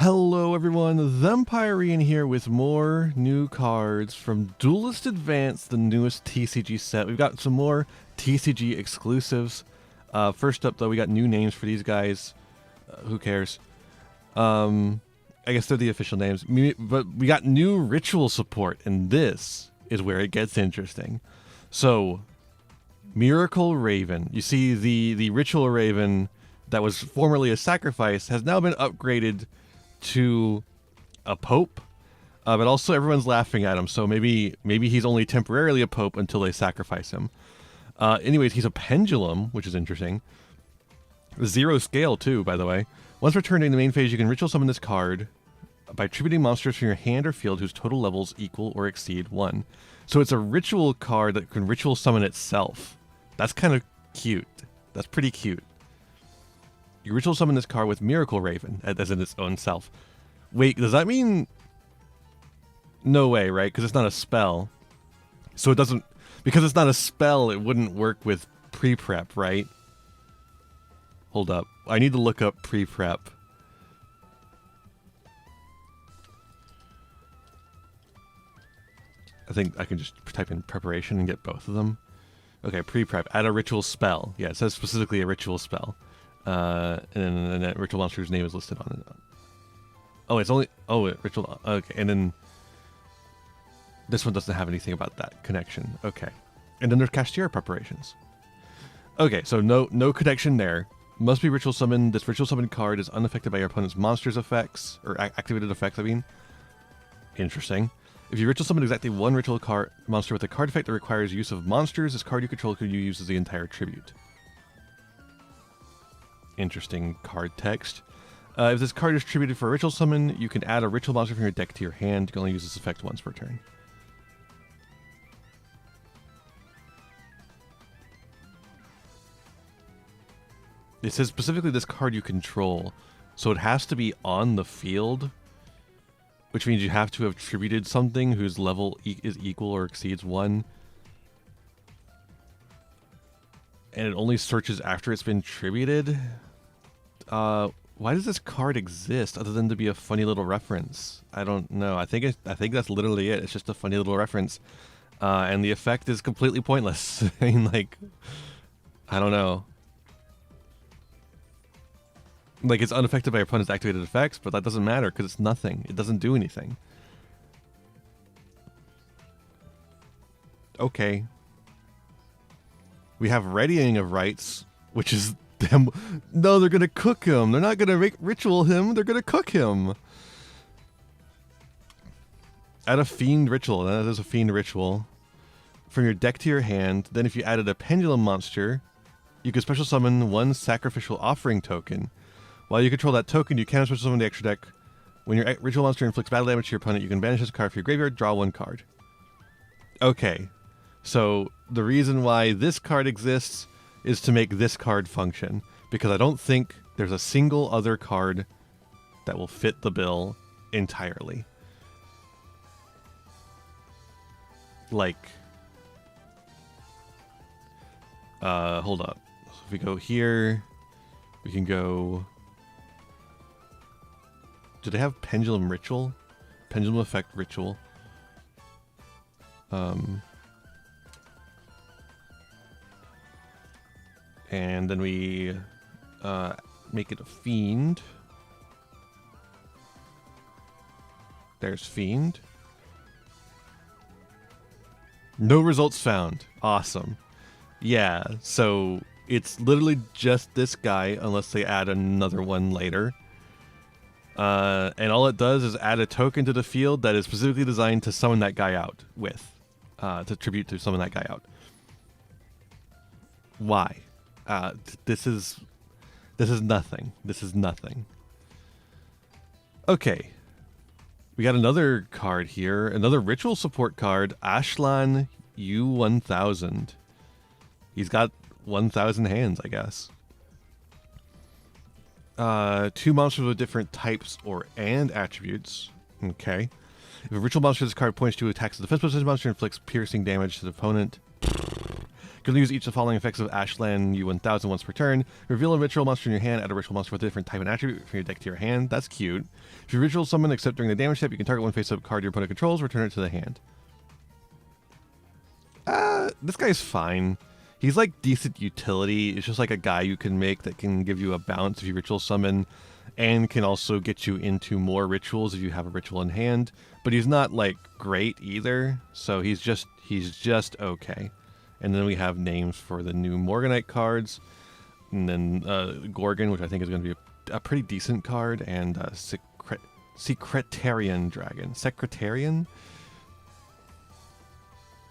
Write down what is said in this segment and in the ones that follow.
Hello everyone, Thempire here with more new cards from Duelist Advance, the newest TCG set. We've got some more TCG exclusives. First up though, we got new names for these guys. Who cares? I guess they're the official names. But we got new ritual support, and this is where it gets interesting. So, Miracle Raven. You see, the Ritual Raven that was formerly a sacrifice has now been upgraded to a pope, but also everyone's laughing at him, so maybe he's only temporarily a pope until they sacrifice him. Anyways, he's a pendulum, which is interesting. 0 scale too, by the way. Once returned in the main phase, you can ritual summon this card by attributing monsters from your hand or field whose total levels equal or exceed 1. So it's a ritual card that can ritual summon itself. That's kind of cute. That's pretty cute. You ritual summon this card with Miracle Raven, as in its own self. Wait, does that mean... No way, right? Because it's not a spell. So it doesn't... Because it's not a spell, it wouldn't work with pre-prep, right? Hold up. I need to look up pre-prep. I think I can just type in preparation and get both of them. Okay, pre-prep. Add a ritual spell. Yeah, it says specifically a ritual spell. And that ritual monster's name is listed on it. Oh, it's only... Oh, ritual... Okay, and then... This one doesn't have anything about that connection. Okay. And then there's Cashier preparations. Okay, so no connection there. Must be ritual summoned. This ritual summoned card is unaffected by your opponent's monster's effects, or activated effects, I mean. Interesting. If you ritual summon exactly one ritual card monster with a card effect that requires use of monsters, this card you control could you use as the entire tribute. Interesting card text. If this card is tributed for a ritual summon, you can add a ritual monster from your deck to your hand. You can only use this effect once per turn. It says specifically this card you control, so it has to be on the field, which means you have to have tributed something whose level is equal or exceeds 1. And it only searches after it's been tributed. Why does this card exist other than to be a funny little reference? I don't know. I think that's literally it. It's just a funny little reference, and the effect is completely pointless. I mean, like, I don't know. Like, it's unaffected by your opponent's activated effects, but that doesn't matter because it's nothing. It doesn't do anything. Okay. We have Readying of Rites, which is them. No, they're going to cook him. They're not going to ritual him. They're going to cook him. Add a Fiend Ritual. That is a Fiend Ritual. From your deck to your hand. Then if you added a Pendulum monster, you could special summon one Sacrificial Offering token. While you control that token, you can special summon the extra deck. When your ritual monster inflicts battle damage to your opponent, you can banish this card from your graveyard, draw one card. Okay. So, the reason why this card exists is to make this card function, because I don't think there's a single other card that will fit the bill entirely. Like, hold up. So if we go here, we can go... Do they have Pendulum Ritual? Pendulum Effect Ritual. And then we make it a Fiend. There's Fiend. No results found. Awesome. Yeah, so it's literally just this guy unless they add another one later. And all it does is add a token to the field that is specifically designed to summon that guy out with. To tribute to summon that guy out. Why? This is nothing. This is nothing. Okay. We got another card here. Another ritual support card. Ashlan U1000. He's got 1,000 hands, I guess. 2 monsters with different types and attributes. Okay. If a ritual monster this card points to attacks the defense position monster inflicts piercing damage to the opponent. You can use each of the following effects of Ashland U1000 once per turn. Reveal a ritual monster in your hand, add a ritual monster with a different type and attribute from your deck to your hand. That's cute. If you ritual summon except during the damage step, you can target one face-up card your opponent controls, return it to the hand. This guy's fine. He's like decent utility. It's just like a guy you can make that can give you a bounce if you ritual summon, and can also get you into more rituals if you have a ritual in hand. But he's not like great either, so he's just okay. And then we have names for the new Morganite cards, and then Gorgon, which I think is going to be a pretty decent card, and Secretarian Dragon. Secretarian?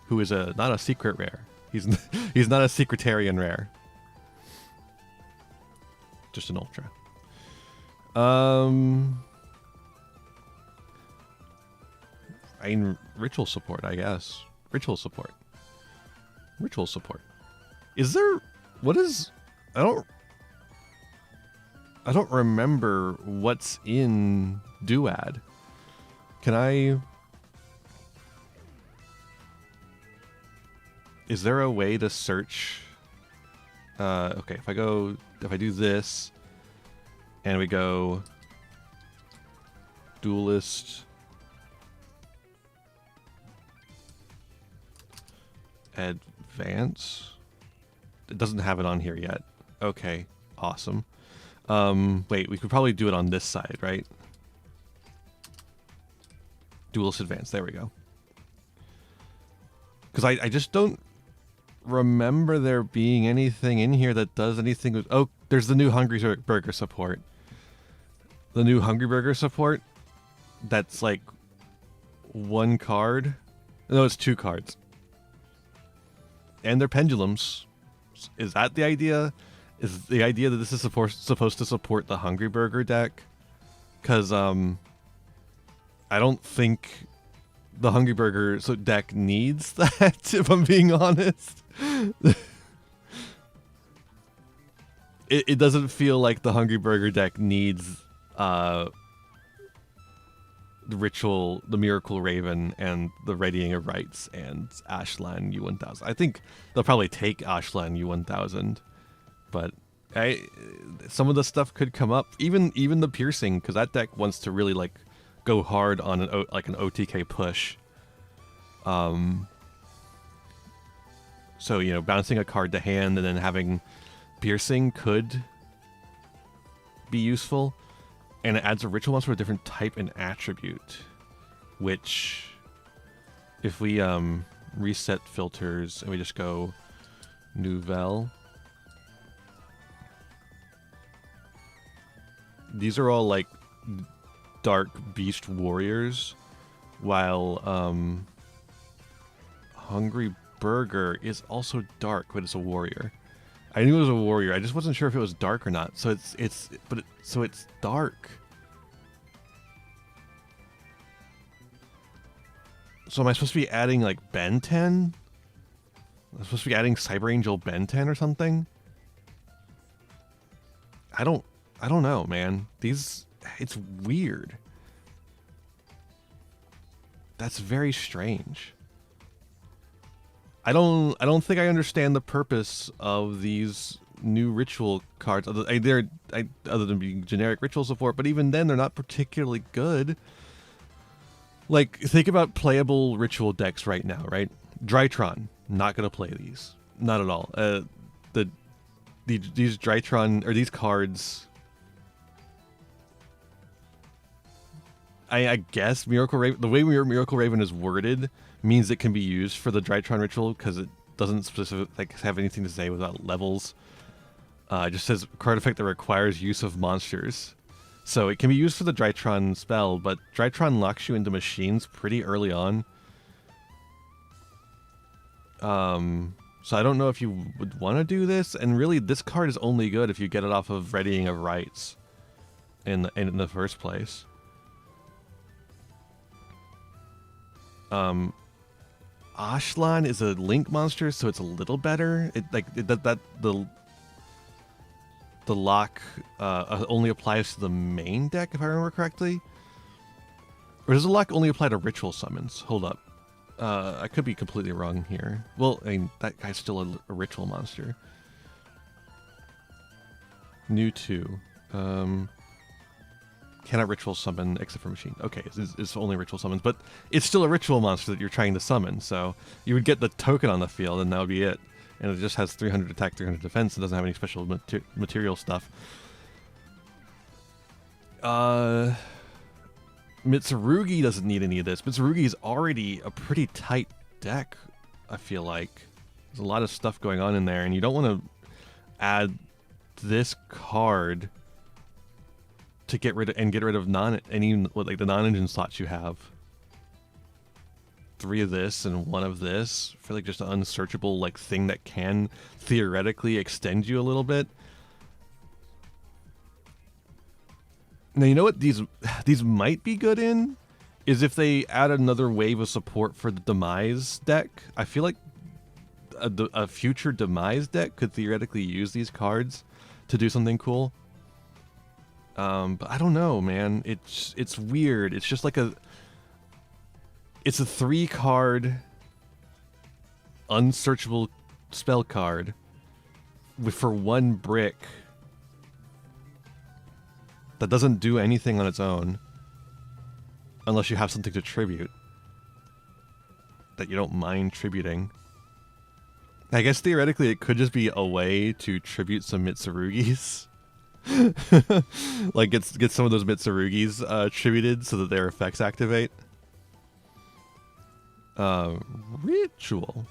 Who is not a secret rare. He's not a Secretarian rare. Just an ultra. I mean, ritual support, I guess. Ritual support. Ritual support. Is there... What is... I don't remember what's in Duad. Can I... Is there a way to search... okay, if I do this, and we go... Duelist... Advance? It doesn't have it on here yet. Okay, awesome. Wait, we could probably do it on this side, right? Duelist Advance, there we go. Because I just don't remember there being anything in here that does anything with... Oh, there's the new Hungry Burger support. The new Hungry Burger support, that's like one card. No, it's two cards. And they're pendulums. Is that the idea? Is the idea that this is supposed to support the Hungry Burger deck? Because I don't think the Hungry Burger deck needs that, if I'm being honest. It doesn't feel like the Hungry Burger deck needs the Ritual, the Miracle Raven, and the Readying of Rites, and Ashland U1000. I think they'll probably take Ashland U1000, but some of the stuff could come up. Even the Piercing, because that deck wants to really like go hard on an OTK push. So, you know, bouncing a card to hand and then having Piercing could be useful. And it adds a ritual monster with a different type and attribute, which, if we reset filters and we just go Nouvelle, these are all like dark beast warriors, while Hungry Burger is also dark, but it's a warrior. I knew it was a warrior. I just wasn't sure if it was dark or not. So it's dark. So am I supposed to be adding like Ben 10? I'm supposed to be adding Cyber Angel Ben 10 or something? I don't know, man. It's weird. That's very strange. I don't think I understand the purpose of these new ritual cards other than being generic ritual support, but even then they're not particularly good. Like, think about playable ritual decks right now, right? Drytron, not gonna play these. Not at all. These Drytron, or these cards, I guess Miracle Raven, the way Miracle Raven is worded means it can be used for the Drytron ritual because it doesn't have anything to say about levels. It just says card effect that requires use of monsters. So it can be used for the Drytron spell, but Drytron locks you into machines pretty early on. So I don't know if you would want to do this, and really this card is only good if you get it off of Readying of Rites in the first place. Ashlan is a link monster, so it's a little better. The lock only applies to the main deck, if I remember correctly. Or does the lock only apply to ritual summons? Hold up. I could be completely wrong here. Well, I mean, that guy's still a ritual monster. New 2. Cannot ritual summon except for machine. Okay, it's only ritual summons, but it's still a ritual monster that you're trying to summon, so you would get the token on the field and that would be it. And it just has 300 attack, 300 defense, and doesn't have any special material stuff. Mitsurugi doesn't need any of this. Mitsurugi is already a pretty tight deck, I feel like. There's a lot of stuff going on in there, and you don't want to add this card to get rid of the non-engine slots you have. 3 of this and 1 of this for like just an unsearchable like thing that can theoretically extend you a little bit. Now you know what these might be good in is if they add another wave of support for the Demise deck. I feel like a future Demise deck could theoretically use these cards to do something cool. But I don't know, man. It's weird. It's just like it's a 3-card unsearchable spell card for 1 brick that doesn't do anything on its own unless you have something to tribute that you don't mind tributing. I guess theoretically it could just be a way to tribute some Mitsurugis. Like get some of those Mitsurugis tributed so that their effects activate. Ritual.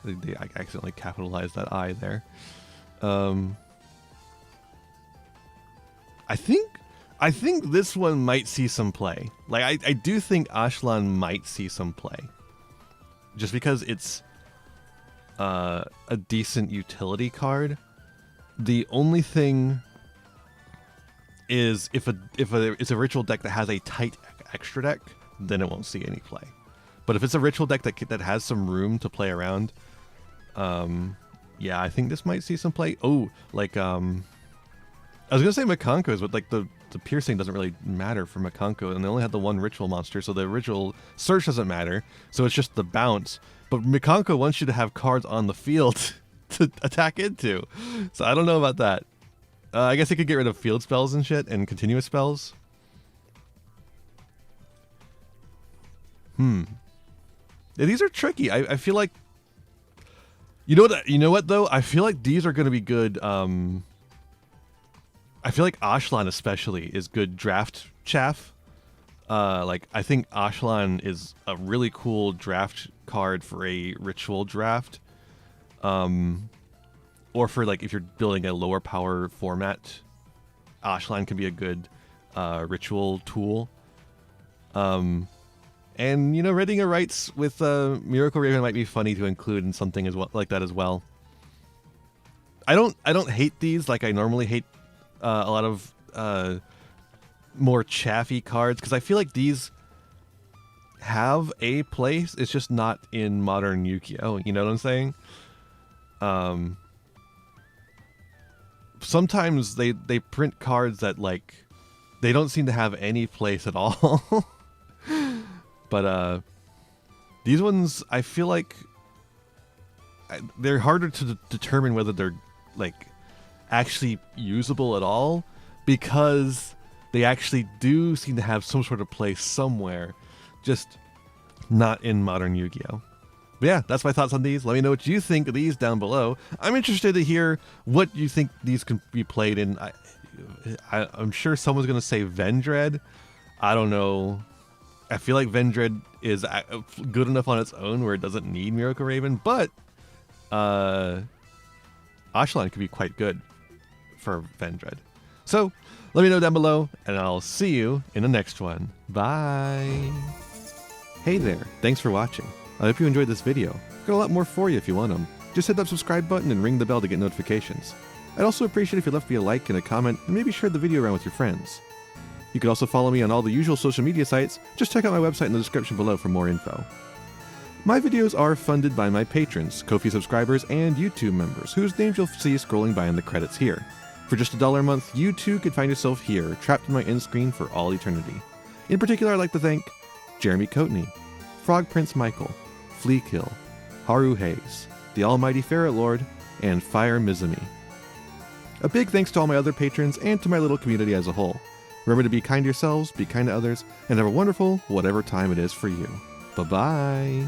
I accidentally capitalized that I there. I think this one might see some play. Like I do think Ashlan might see some play. Just because it's a decent utility card. The only thing is if it's a ritual deck that has a tight extra deck, then it won't see any play. But if it's a ritual deck that has some room to play around, yeah, I think this might see some play. Oh, like I was gonna say Makonko's, but like the piercing doesn't really matter for Makonko, and they only had the 1 ritual monster, so the ritual search doesn't matter. So it's just the bounce. But Makonko wants you to have cards on the field to attack into, so I don't know about that. I guess it could get rid of field spells and shit and continuous spells. Yeah, these are tricky. I feel like you know what though? I feel like these are going to be good. I feel like Ashlan especially is good draft chaff. Like I think Ashlan is a really cool draft card for a ritual draft. Or for like if you're building a lower power format, Ashlan can be a good ritual tool. And you know, Reading a Rights with Miracle Raven might be funny to include in something as well, like that as well. I don't hate these like I normally hate a lot of more chaffy cards, because I feel like these have a place. It's just not in modern Yu-Gi-Oh! You know what I'm saying? Sometimes they print cards that like they don't seem to have any place at all. But these ones, I feel like they're harder to determine whether they're like actually usable at all, because they actually do seem to have some sort of place somewhere, just not in modern Yu-Gi-Oh! But yeah, that's my thoughts on these. Let me know what you think of these down below. I'm interested to hear what you think these can be played in. I'm sure someone's going to say Vendread. I don't know. I feel like Vendread is good enough on its own where it doesn't need Miracle Raven, but Ashlan could be quite good for Vendread. So let me know down below, and I'll see you in the next one. Bye! Hey there, thanks for watching. I hope you enjoyed this video. I've got a lot more for you if you want them. Just hit that subscribe button and ring the bell to get notifications. I'd also appreciate if you left me a like and a comment, and maybe shared the video around with your friends. You can also follow me on all the usual social media sites. Just check out my website in the description below for more info. My videos are funded by my patrons, Ko-fi subscribers, and YouTube members, whose names you'll see scrolling by in the credits here. For just $1 a month, you too could find yourself here, trapped in my end screen for all eternity. In particular, I'd like to thank Jeremy Coatney, Frog Prince Michael, Fleakill, Haru Hayes, the Almighty Ferret Lord, and Fire Mizumi. A big thanks to all my other patrons and to my little community as a whole. Remember to be kind to yourselves, be kind to others, and have a wonderful whatever time it is for you. Bye-bye!